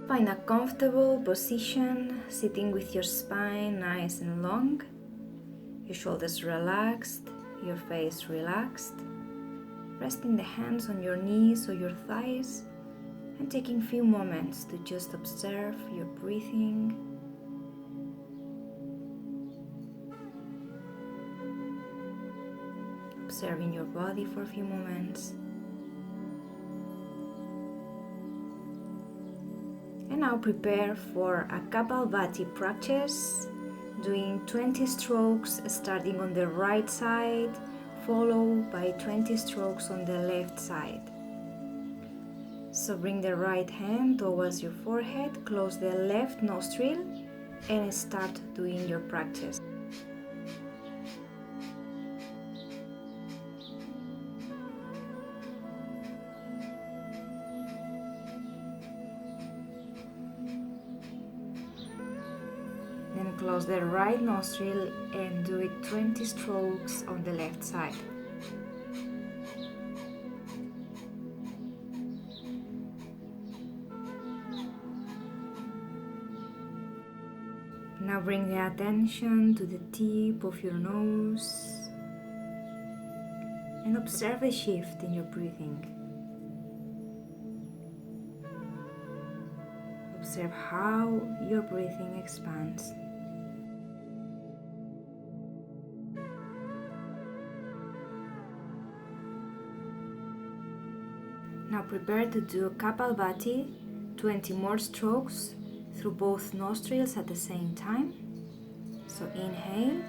Find a comfortable position, sitting with your spine nice and long, your shoulders relaxed, your face relaxed, resting the hands on your knees or your thighs, and taking a few moments to just observe your breathing. Observing your body for a few moments. And now prepare for a Kapalabhati practice, doing 20 strokes starting on the right side, followed by 20 strokes on the left side. So bring the right hand towards your forehead, close the left nostril, and start doing your practice. Then close the right nostril and do it 20 strokes on the left side. Now bring the attention to the tip of your nose and observe a shift in your breathing. Observe how your breathing expands. Now prepare to do Kapalabhati, 20 more strokes through both nostrils at the same time. So inhale.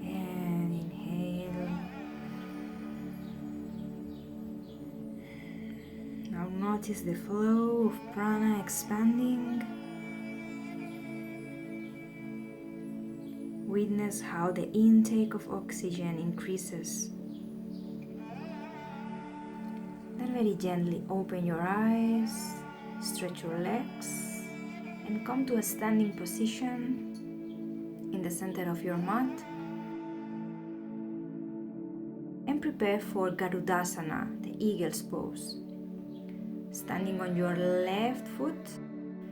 And inhale. Now notice the flow of prana expanding. Witness how the intake of oxygen increases. Then very gently open your eyes, stretch your legs, and come to a standing position in the center of your mat. And prepare for Garudasana, the eagle's pose. Standing on your left foot,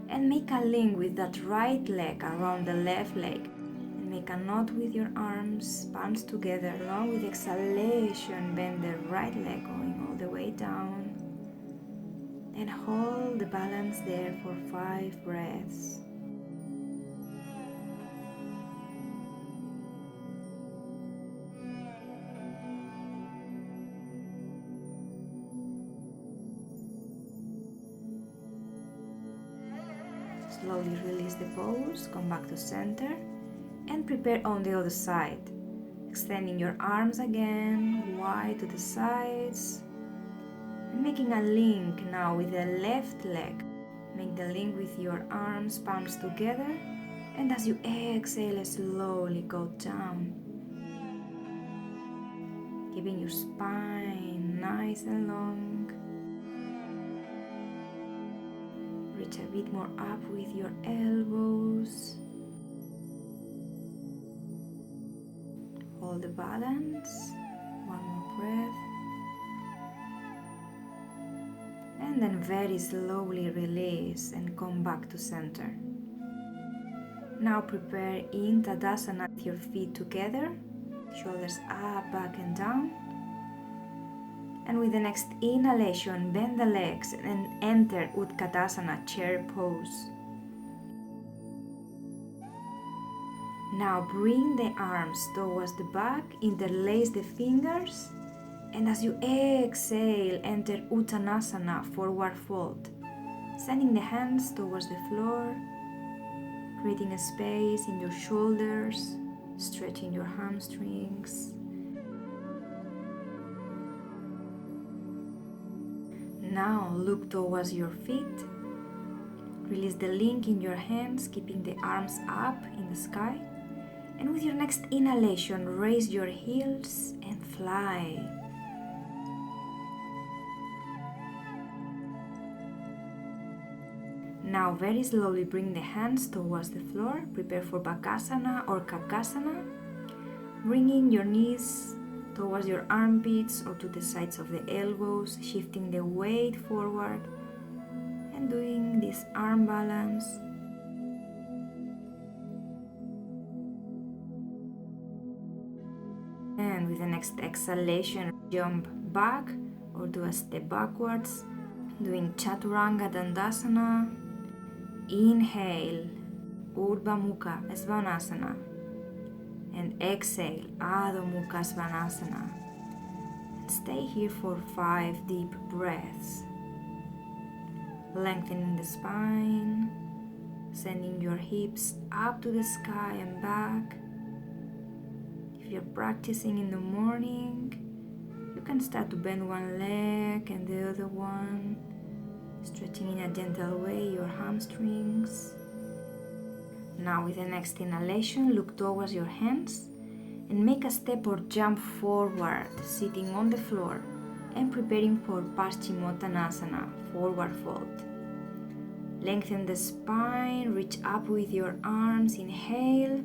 and make a link with that right leg around the left leg. Make a knot with your arms, palms together. Along with exhalation, bend the right leg going all the way down. And hold the balance there for 5 breaths. Slowly release the pose, come back to center. And prepare on the other side, extending your arms again, wide to the sides, and making a link now with the left leg. Make the link with your arms, palms together, and as you exhale, slowly go down, keeping your spine nice and long. Reach a bit more up with your elbows. Hold the balance, one more breath, and then very slowly release and come back to center. Now prepare in Tadasana with your feet together, shoulders up, back and down. And with the next inhalation, bend the legs and enter Utkatasana, chair pose. Now bring the arms towards the back, interlace the fingers, and as you exhale, enter Uttanasana, forward fold. Sending the hands towards the floor, creating a space in your shoulders, stretching your hamstrings. Now look towards your feet. Release the link in your hands, keeping the arms up in the sky. And with your next inhalation, raise your heels and fly. Now very slowly bring the hands towards the floor. Prepare for Bakasana or Kakasana. Bringing your knees towards your armpits or to the sides of the elbows, shifting the weight forward and doing this arm balance. And with the next exhalation, jump back or do a step backwards, doing Chaturanga Dandasana. Inhale, Urdhva Mukha Svanasana, and exhale, Adho Mukha Svanasana. And stay here for 5 deep breaths. Lengthening the spine, sending your hips up to the sky and back. If you're practicing in the morning, you can start to bend one leg and the other one, stretching in a gentle way your hamstrings. Now with the next inhalation, look towards your hands and make a step or jump forward, sitting on the floor and preparing for Paschimottanasana, forward fold. Lengthen the spine, reach up with your arms, inhale,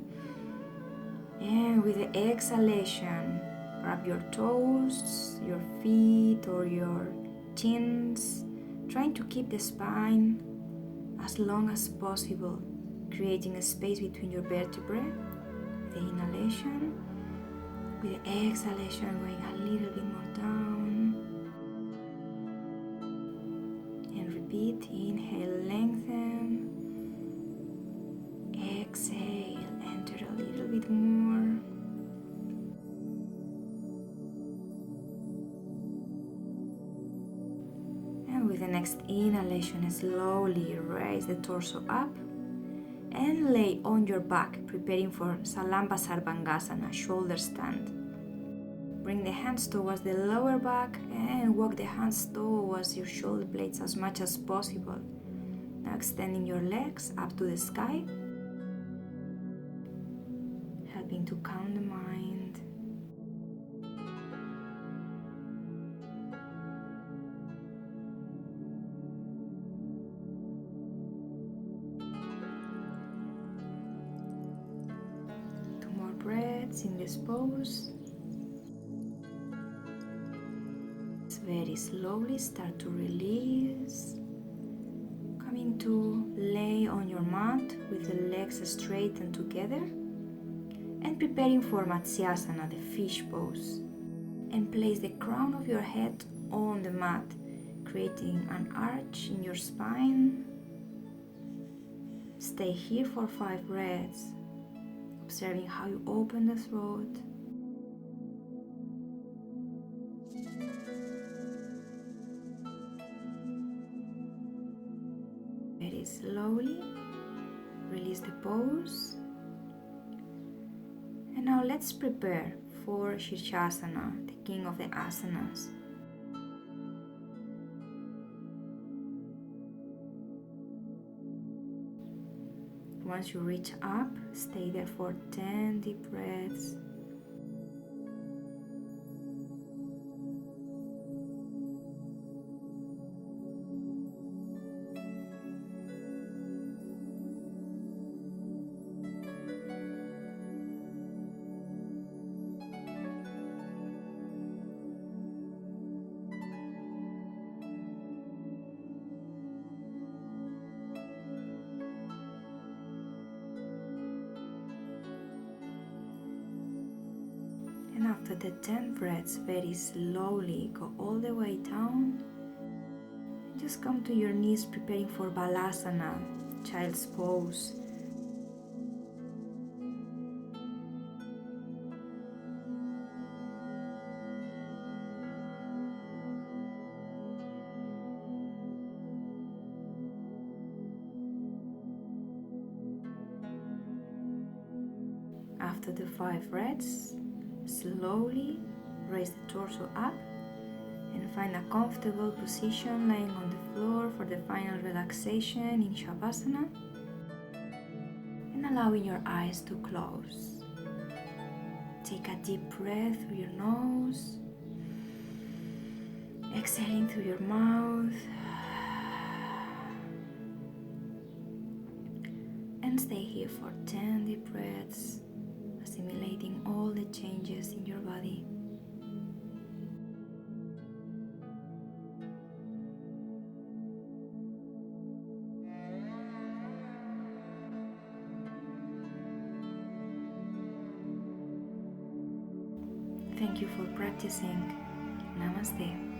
and with the exhalation, grab your toes, your feet or your chins, trying to keep the spine as long as possible, creating a space between your vertebrae. The inhalation, with the exhalation going a little bit more down. And repeat, inhale, lengthen. Exhale, enter a little bit more. And with the next inhalation, slowly raise the torso up and lay on your back, preparing for Salamba Sarvangasana, shoulder stand. Bring the hands towards the lower back and walk the hands towards your shoulder blades as much as possible. Now extending your legs up to the sky, helping to calm the mind. Breaths in this pose. Very slowly start to release, coming to lay on your mat with the legs straightened together and preparing for Matsyasana, the fish pose, and place the crown of your head on the mat, creating an arch in your spine. Stay here for 5 breaths, observing how you open the throat. Very slowly release the pose. And now let's prepare for Shirshasana, the king of the asanas. Once you reach up, stay there for 10 deep breaths. And after the 10 breaths, very slowly go all the way down. Just come to your knees, preparing for Balasana, child's pose. After the 5 breaths, slowly raise the torso up and find a comfortable position lying on the floor for the final relaxation in Shavasana, and allowing your eyes to close. Take a deep breath through your nose, exhaling through your mouth. stay here for 10 deep breaths, assimilating all the changes in your body. Thank you for practicing. Namaste.